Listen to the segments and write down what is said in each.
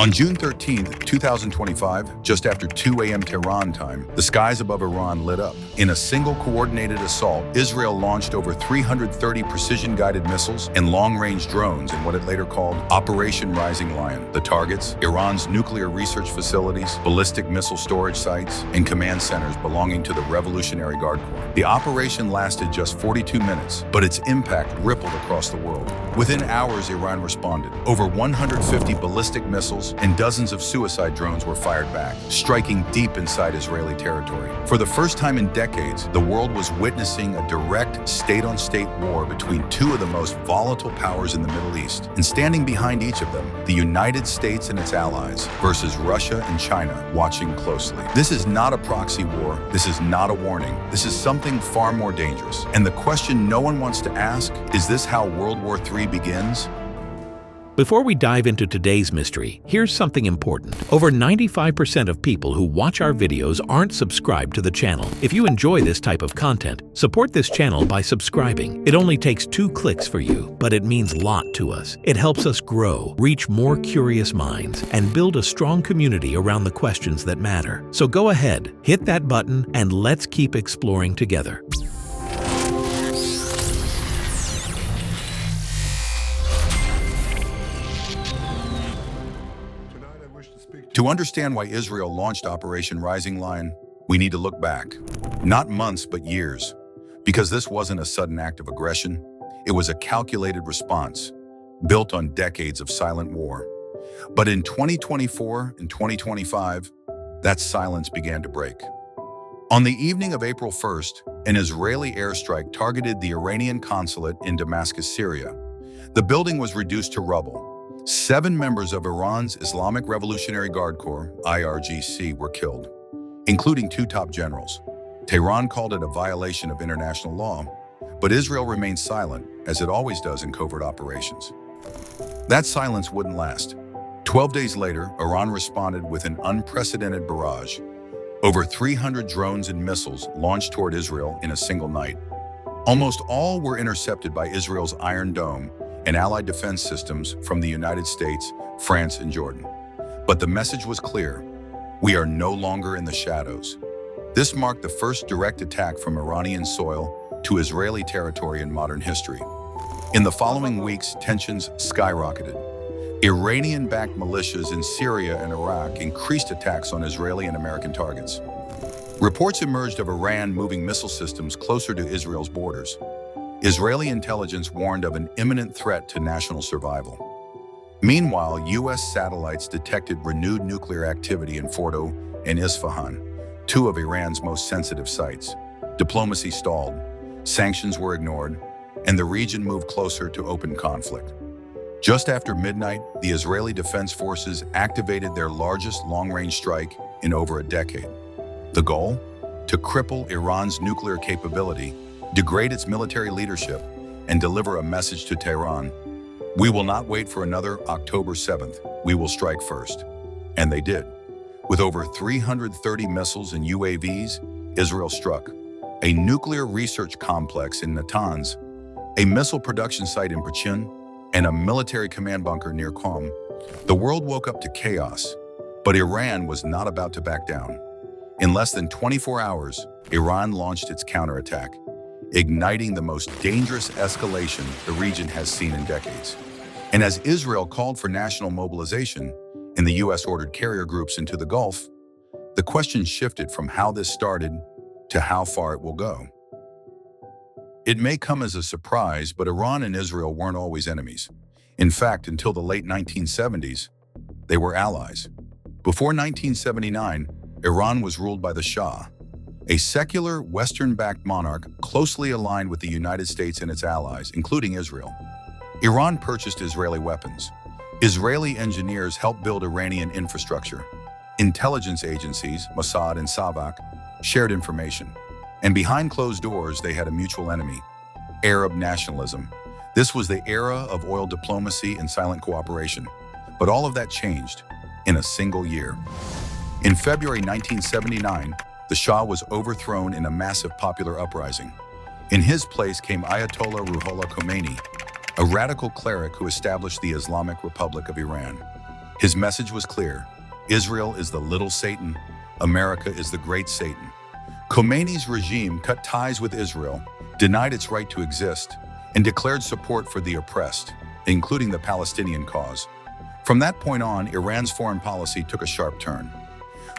On June 13, 2025, just after 2 a.m. Tehran time, the skies above Iran lit up. In a single coordinated assault, Israel launched over 330 precision-guided missiles and long-range drones in what it later called Operation Rising Lion. The targets, Iran's nuclear research facilities, ballistic missile storage sites, and command centers belonging to the Revolutionary Guard Corps. The operation lasted just 42 minutes, but its impact rippled across the world. Within hours, Iran responded. Over 150 ballistic missiles and dozens of suicide drones were fired back, striking deep inside Israeli territory. For the first time in decades, the world was witnessing a direct state-on-state war between two of the most volatile powers in the Middle East. And standing behind each of them, the United States and its allies versus Russia and China watching closely. This is not a proxy war. This is not a warning. This is something far more dangerous. And the question no one wants to ask, is this how World War III begins? Before we dive into today's mystery, here's something important. Over 95% of people who watch our videos aren't subscribed to the channel. If you enjoy this type of content, support this channel by subscribing. It only takes 2 clicks for you, but it means a lot to us. It helps us grow, reach more curious minds, and build a strong community around the questions that matter. So go ahead, hit that button, and let's keep exploring together. To understand why Israel launched Operation Rising Lion, we need to look back. Not months, but years. Because this wasn't a sudden act of aggression, it was a calculated response, built on decades of silent war. But in 2024 and 2025, that silence began to break. On the evening of April 1st, an Israeli airstrike targeted the Iranian consulate in Damascus, Syria. The building was reduced to rubble. 7 members of Iran's Islamic Revolutionary Guard Corps, IRGC, were killed, including 2 top generals. Tehran called it a violation of international law, but Israel remained silent, as it always does in covert operations. That silence wouldn't last. 12 days later, Iran responded with an unprecedented barrage. Over 300 drones and missiles launched toward Israel in a single night. Almost all were intercepted by Israel's Iron Dome and allied defense systems from the United States, France, and Jordan. But the message was clear: we are no longer in the shadows. This marked the first direct attack from Iranian soil to Israeli territory in modern history. In the following weeks, tensions skyrocketed. Iranian-backed militias in Syria and Iraq increased attacks on Israeli and American targets. Reports emerged of Iran moving missile systems closer to Israel's borders. Israeli intelligence warned of an imminent threat to national survival. Meanwhile, U.S. satellites detected renewed nuclear activity in Fordo and Isfahan, 2 of Iran's most sensitive sites. Diplomacy stalled, sanctions were ignored, and the region moved closer to open conflict. Just after midnight, the Israeli Defense Forces activated their largest long-range strike in over a decade. The goal? To cripple Iran's nuclear capability, degrade its military leadership, and deliver a message to Tehran: we will not wait for another October 7th, we will strike first. And they did. With over 330 missiles and UAVs, Israel struck a nuclear research complex in Natanz, a missile production site in Pachun, and a military command bunker near Qom. The world woke up to chaos, but Iran was not about to back down. In less than 24 hours, Iran launched its counterattack, igniting the most dangerous escalation the region has seen in decades. And as Israel called for national mobilization and the U.S. ordered carrier groups into the Gulf, the question shifted from how this started to how far it will go. It may come as a surprise, but Iran and Israel weren't always enemies. In fact, until the late 1970s, they were allies. Before 1979, Iran was ruled by the Shah, a secular, Western-backed monarch closely aligned with the United States and its allies, including Israel. Iran purchased Israeli weapons. Israeli engineers helped build Iranian infrastructure. Intelligence agencies, Mossad and Savak, shared information. And behind closed doors, they had a mutual enemy: Arab nationalism. This was the era of oil diplomacy and silent cooperation. But all of that changed in a single year. In February 1979, the Shah was overthrown in a massive popular uprising. In his place came Ayatollah Ruhollah Khomeini, a radical cleric who established the Islamic Republic of Iran. His message was clear. Israel is the little Satan. America is the great Satan. Khomeini's regime cut ties with Israel, denied its right to exist, and declared support for the oppressed, including the Palestinian cause. From that point on, Iran's foreign policy took a sharp turn.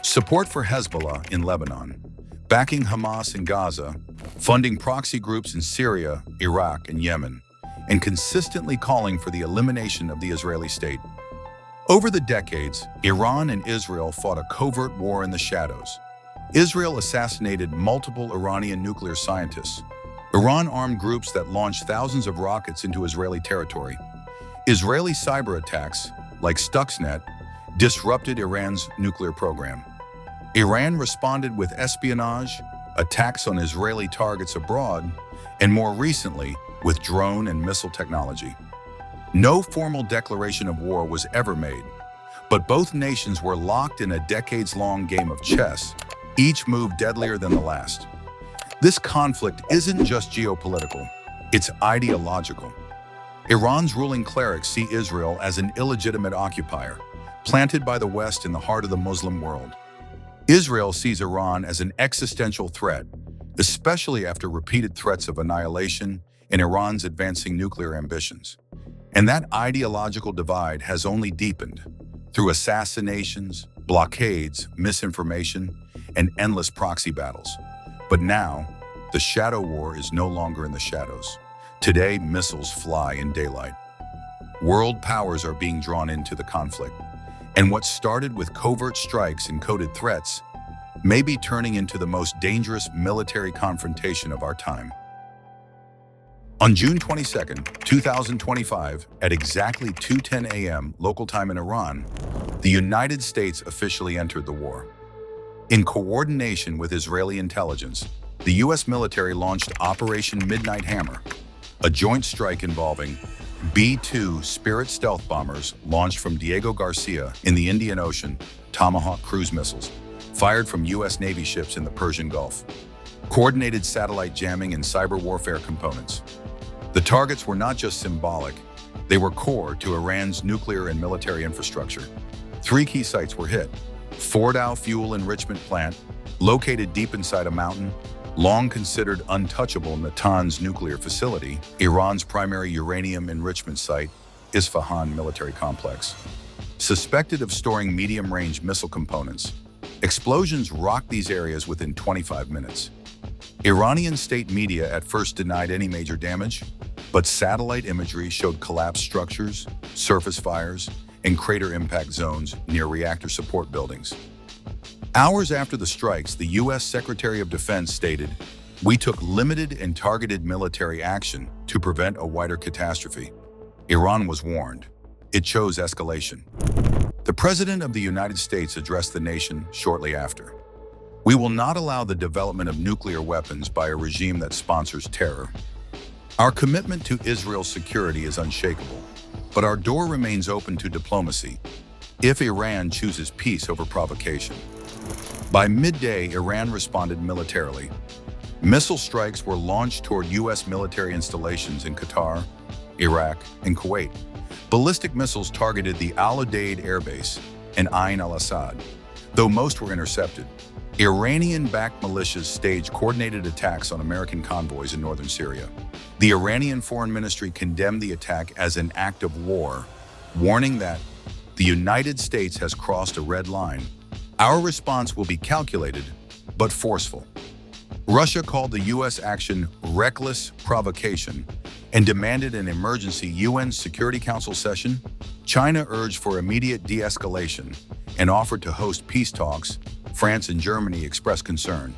Support for Hezbollah in Lebanon, backing Hamas in Gaza, funding proxy groups in Syria, Iraq, and Yemen, and consistently calling for the elimination of the Israeli state. Over the decades, Iran and Israel fought a covert war in the shadows. Israel assassinated multiple Iranian nuclear scientists. Iran armed groups that launched thousands of rockets into Israeli territory. Israeli cyber attacks, like Stuxnet, disrupted Iran's nuclear program. Iran responded with espionage, attacks on Israeli targets abroad, and more recently, with drone and missile technology. No formal declaration of war was ever made, but both nations were locked in a decades-long game of chess, each move deadlier than the last. This conflict isn't just geopolitical, it's ideological. Iran's ruling clerics see Israel as an illegitimate occupier, planted by the West in the heart of the Muslim world. Israel sees Iran as an existential threat, especially after repeated threats of annihilation and Iran's advancing nuclear ambitions. And that ideological divide has only deepened through assassinations, blockades, misinformation, and endless proxy battles. But now, the shadow war is no longer in the shadows. Today, missiles fly in daylight. World powers are being drawn into the conflict. And what started with covert strikes and coded threats may be turning into the most dangerous military confrontation of our time. On June 22, 2025, at exactly 2:10 a.m. local time in Iran, the United States officially entered the war. In coordination with Israeli intelligence, the U.S. military launched Operation Midnight Hammer, a joint strike involving B-2 Spirit stealth bombers launched from Diego Garcia in the Indian Ocean, Tomahawk cruise missiles, fired from U.S. Navy ships in the Persian Gulf, coordinated satellite jamming and cyber warfare components. The targets were not just symbolic, they were core to Iran's nuclear and military infrastructure. 3 key sites were hit: Fordow Fuel Enrichment Plant, located deep inside a mountain, long considered untouchable Natanz nuclear facility, Iran's primary uranium enrichment site, Isfahan military complex. Suspected of storing medium-range missile components, explosions rocked these areas within 25 minutes. Iranian state media at first denied any major damage, but satellite imagery showed collapsed structures, surface fires, and crater impact zones near reactor support buildings. Hours after the strikes, the U.S. Secretary of Defense stated, "We took limited and targeted military action to prevent a wider catastrophe." Iran was warned. It chose escalation. The President of the United States addressed the nation shortly after. "We will not allow the development of nuclear weapons by a regime that sponsors terror. Our commitment to Israel's security is unshakable, but our door remains open to diplomacy if Iran chooses peace over provocation." By midday, Iran responded militarily. Missile strikes were launched toward U.S. military installations in Qatar, Iraq, and Kuwait. Ballistic missiles targeted the Al-Udeid Air Base and Ain al-Assad, though most were intercepted. Iranian-backed militias staged coordinated attacks on American convoys in northern Syria. The Iranian Foreign Ministry condemned the attack as an act of war, warning that the United States has crossed a red line. Our response will be calculated, but forceful. Russia called the U.S. action reckless provocation and demanded an emergency UN Security Council session. China urged for immediate de-escalation and offered to host peace talks. France and Germany expressed concern,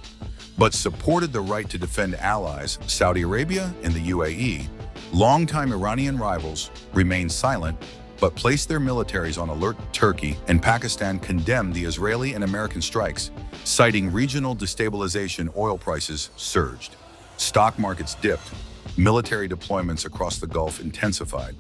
but supported the right to defend allies. Saudi Arabia and the UAE, longtime Iranian rivals, remained silent but placed their militaries on alert. Turkey and Pakistan condemned the Israeli and American strikes, citing regional destabilization. Oil prices surged. Stock markets dipped. Military deployments across the Gulf intensified.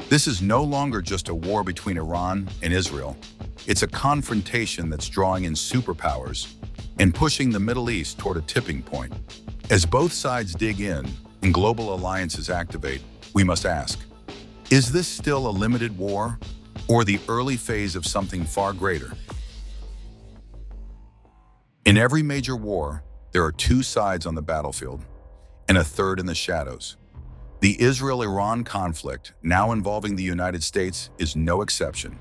This is no longer just a war between Iran and Israel. It's a confrontation that's drawing in superpowers and pushing the Middle East toward a tipping point. As both sides dig in and global alliances activate, we must ask, is this still a limited war, or the early phase of something far greater? In every major war, there are two sides on the battlefield and a third in the shadows. The Israel-Iran conflict, now involving the United States, is no exception,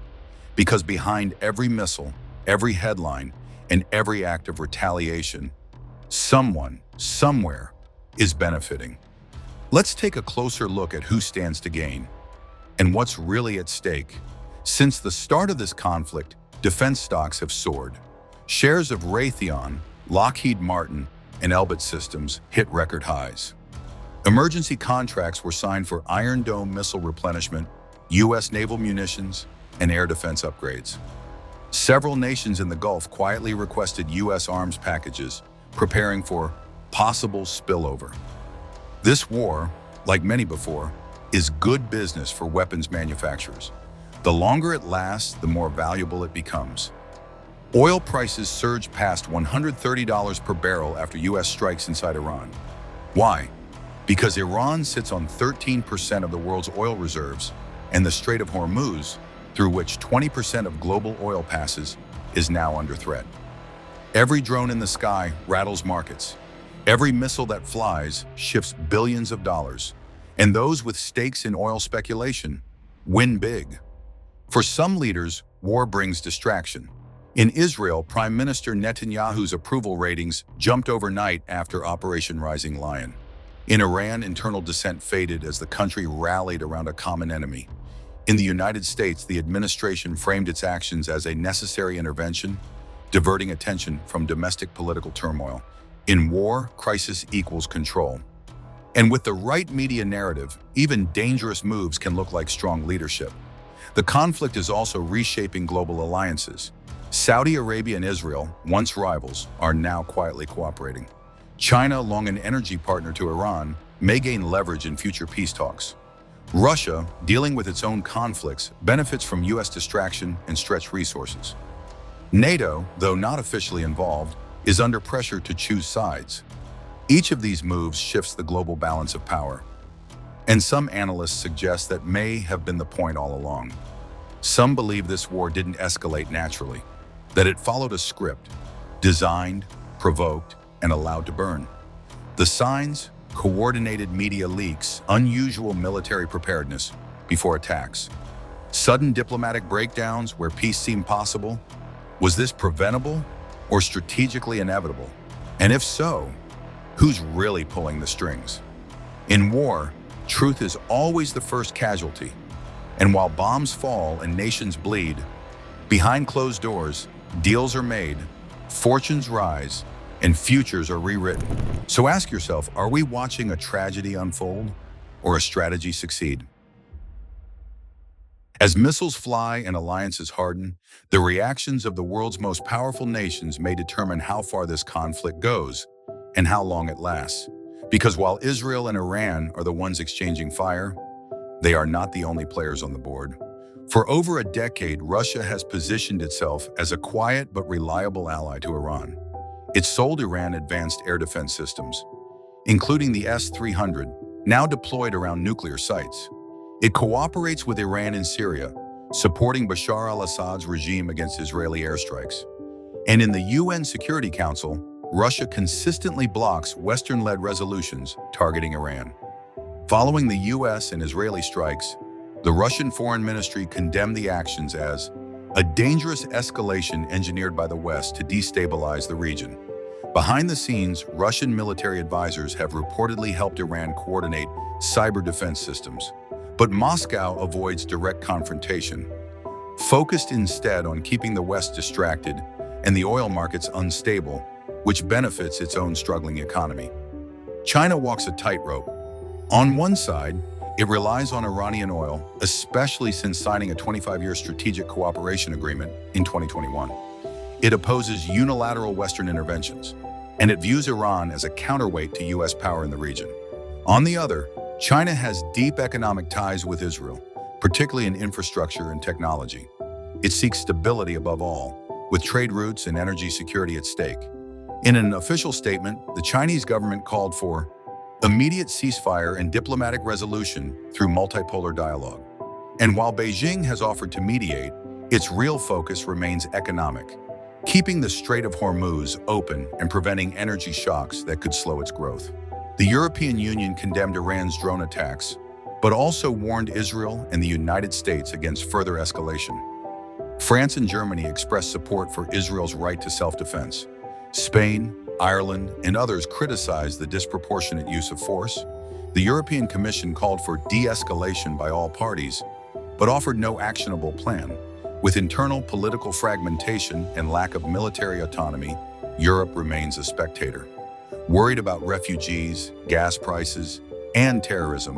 because behind every missile, every headline, and every act of retaliation, someone, somewhere, is benefiting. Let's take a closer look at who stands to gain and what's really at stake. Since the start of this conflict, defense stocks have soared. Shares of Raytheon, Lockheed Martin, and Elbit Systems hit record highs. Emergency contracts were signed for Iron Dome missile replenishment, U.S. naval munitions, and air defense upgrades. Several nations in the Gulf quietly requested U.S. arms packages, preparing for possible spillover. This war, like many before, is good business for weapons manufacturers. The longer it lasts, the more valuable it becomes. Oil prices surged past $130 per barrel after U.S. strikes inside Iran. Why? Because Iran sits on 13% of the world's oil reserves, and the Strait of Hormuz, through which 20% of global oil passes, is now under threat. Every drone in the sky rattles markets. Every missile that flies shifts billions of dollars. And those with stakes in oil speculation win big. For some leaders, war brings distraction. In Israel, Prime Minister Netanyahu's approval ratings jumped overnight after Operation Rising Lion. In Iran, internal dissent faded as the country rallied around a common enemy. In the United States, the administration framed its actions as a necessary intervention, diverting attention from domestic political turmoil. In war, crisis equals control. And with the right media narrative, even dangerous moves can look like strong leadership. The conflict is also reshaping global alliances. Saudi Arabia and Israel, once rivals, are now quietly cooperating. China, long an energy partner to Iran, may gain leverage in future peace talks. Russia, dealing with its own conflicts, benefits from U.S. distraction and stretched resources. NATO, though not officially involved, is under pressure to choose sides. Each of these moves shifts the global balance of power. And some analysts suggest that may have been the point all along. Some believe this war didn't escalate naturally, that it followed a script, designed, provoked, and allowed to burn. The signs: coordinated media leaks, unusual military preparedness before attacks, sudden diplomatic breakdowns where peace seemed possible. Was this preventable or strategically inevitable? And if so, who's really pulling the strings? In war, truth is always the first casualty. And while bombs fall and nations bleed, behind closed doors, deals are made, fortunes rise, and futures are rewritten. So ask yourself, are we watching a tragedy unfold or a strategy succeed? As missiles fly and alliances harden, the reactions of the world's most powerful nations may determine how far this conflict goes and how long it lasts. Because while Israel and Iran are the ones exchanging fire, they are not the only players on the board. For over a decade, Russia has positioned itself as a quiet but reliable ally to Iran. It sold Iran advanced air defense systems, including the S-300, now deployed around nuclear sites. It cooperates with Iran in Syria, supporting Bashar al-Assad's regime against Israeli airstrikes. And in the UN Security Council, Russia consistently blocks Western-led resolutions targeting Iran. Following the US and Israeli strikes, the Russian Foreign Ministry condemned the actions as a dangerous escalation engineered by the West to destabilize the region. Behind the scenes, Russian military advisors have reportedly helped Iran coordinate cyber defense systems. But Moscow avoids direct confrontation, focused instead on keeping the West distracted and the oil markets unstable, which benefits its own struggling economy. China walks a tightrope. On one side, it relies on Iranian oil, especially since signing a 25-year strategic cooperation agreement in 2021. It opposes unilateral Western interventions, and it views Iran as a counterweight to U.S. power in the region. On the other, China has deep economic ties with Israel, particularly in infrastructure and technology. It seeks stability above all, with trade routes and energy security at stake. In an official statement, the Chinese government called for immediate ceasefire and diplomatic resolution through multipolar dialogue. And while Beijing has offered to mediate, its real focus remains economic, keeping the Strait of Hormuz open and preventing energy shocks that could slow its growth. The European Union condemned Iran's drone attacks, but also warned Israel and the United States against further escalation. France and Germany expressed support for Israel's right to self-defense. Spain, Ireland, and others criticized the disproportionate use of force. The European Commission called for de-escalation by all parties, but offered no actionable plan. With internal political fragmentation and lack of military autonomy, Europe remains a spectator, worried about refugees, gas prices, and terrorism,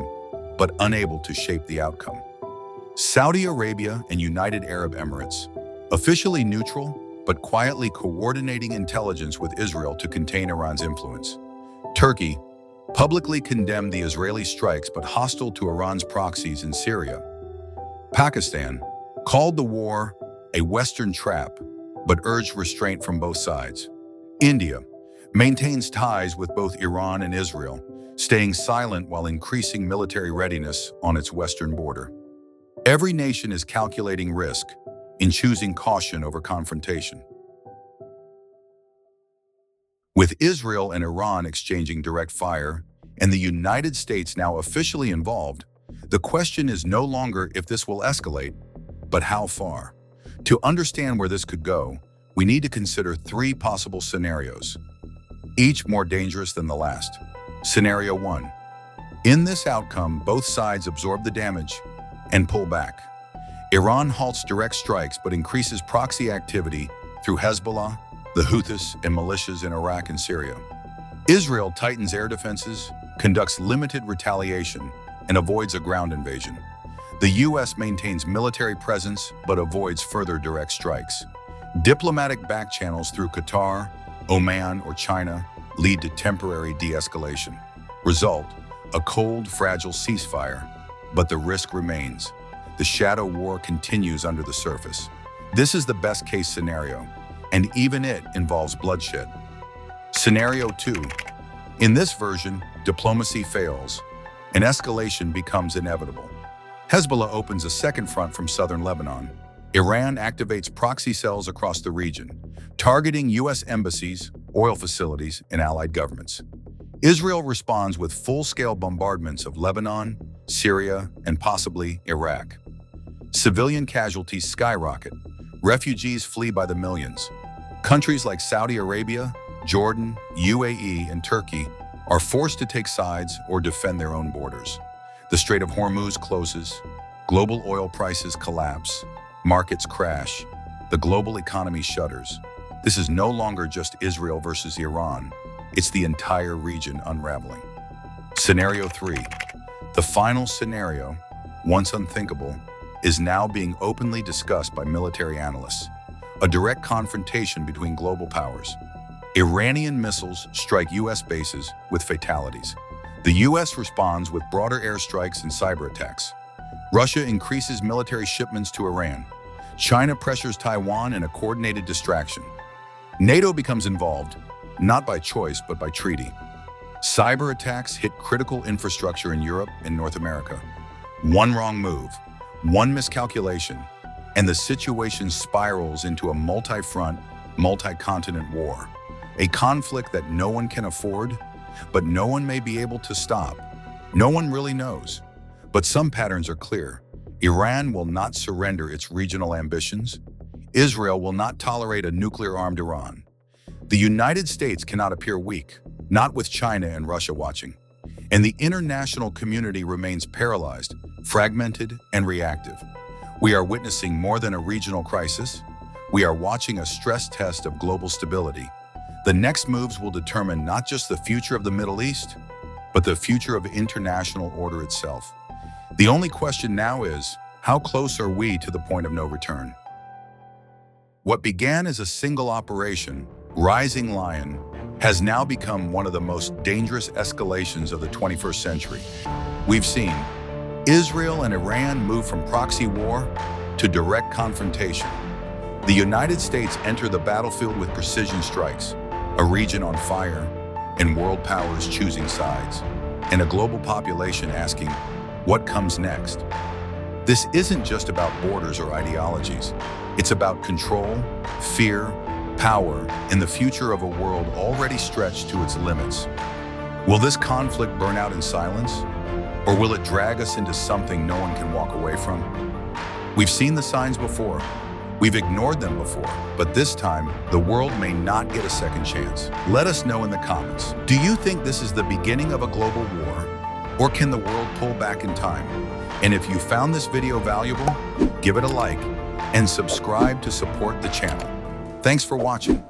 but unable to shape the outcome. Saudi Arabia and United Arab Emirates, officially neutral, but quietly coordinating intelligence with Israel to contain Iran's influence. Turkey publicly condemned the Israeli strikes but hostile to Iran's proxies in Syria. Pakistan called the war a Western trap, but urged restraint from both sides. India maintains ties with both Iran and Israel, staying silent while increasing military readiness on its western border. Every nation is calculating risk in choosing caution over confrontation. With Israel and Iran exchanging direct fire, and the United States now officially involved, the question is no longer if this will escalate, but how far. To understand where this could go, we need to consider three possible scenarios, each more dangerous than the last. Scenario 1. In this outcome, both sides absorb the damage and pull back. Iran halts direct strikes but increases proxy activity through Hezbollah, the Houthis, and militias in Iraq and Syria. Israel tightens air defenses, conducts limited retaliation, and avoids a ground invasion. The U.S. maintains military presence but avoids further direct strikes. Diplomatic back channels through Qatar, Oman, or China lead to temporary de-escalation. Result: a cold, fragile ceasefire, but the risk remains. The shadow war continues under the surface. This is the best-case scenario, and even it involves bloodshed. Scenario 2. In this version, diplomacy fails, and escalation becomes inevitable. Hezbollah opens a second front from southern Lebanon. Iran activates proxy cells across the region, targeting U.S. embassies, oil facilities, and allied governments. Israel responds with full-scale bombardments of Lebanon, Syria, and possibly Iraq. Civilian casualties skyrocket. Refugees flee by the millions. Countries like Saudi Arabia, Jordan, UAE, and Turkey are forced to take sides or defend their own borders. The Strait of Hormuz closes, global oil prices collapse, markets crash, the global economy shudders. This is no longer just Israel versus Iran, it's the entire region unraveling. Scenario 3. The final scenario, once unthinkable, is now being openly discussed by military analysts. A direct confrontation between global powers. Iranian missiles strike U.S. bases with fatalities. The U.S. responds with broader airstrikes and cyber attacks. Russia increases military shipments to Iran. China pressures Taiwan in a coordinated distraction. NATO becomes involved, not by choice but by treaty. Cyber attacks hit critical infrastructure in Europe and North America. One wrong move, one miscalculation, and the situation spirals into a multi-front, multi-continent war. A conflict that no one can afford, but no one may be able to stop. No one really knows. But some patterns are clear. Iran will not surrender its regional ambitions. Israel will not tolerate a nuclear-armed Iran. The United States cannot appear weak, not with China and Russia watching. And the international community remains paralyzed, fragmented, and reactive. We are witnessing more than a regional crisis. We are watching a stress test of global stability. The next moves will determine not just the future of the Middle East, but the future of international order itself. The only question now is, how close are we to the point of no return? What began as a single operation, Rising Lion, has now become one of the most dangerous escalations of the 21st century. We've seen Israel and Iran move from proxy war to direct confrontation. The United States enter the battlefield with precision strikes, a region on fire, and world powers choosing sides, and a global population asking, what comes next? This isn't just about borders or ideologies. It's about control, fear, power, and the future of a world already stretched to its limits. Will this conflict burn out in silence? Or will it drag us into something no one can walk away from? We've seen the signs before. We've ignored them before, but this time, the world may not get a second chance. Let us know in the comments. Do you think this is the beginning of a global war? Or can the world pull back in time? And if you found this video valuable, give it a like and subscribe to support the channel. Thanks for watching.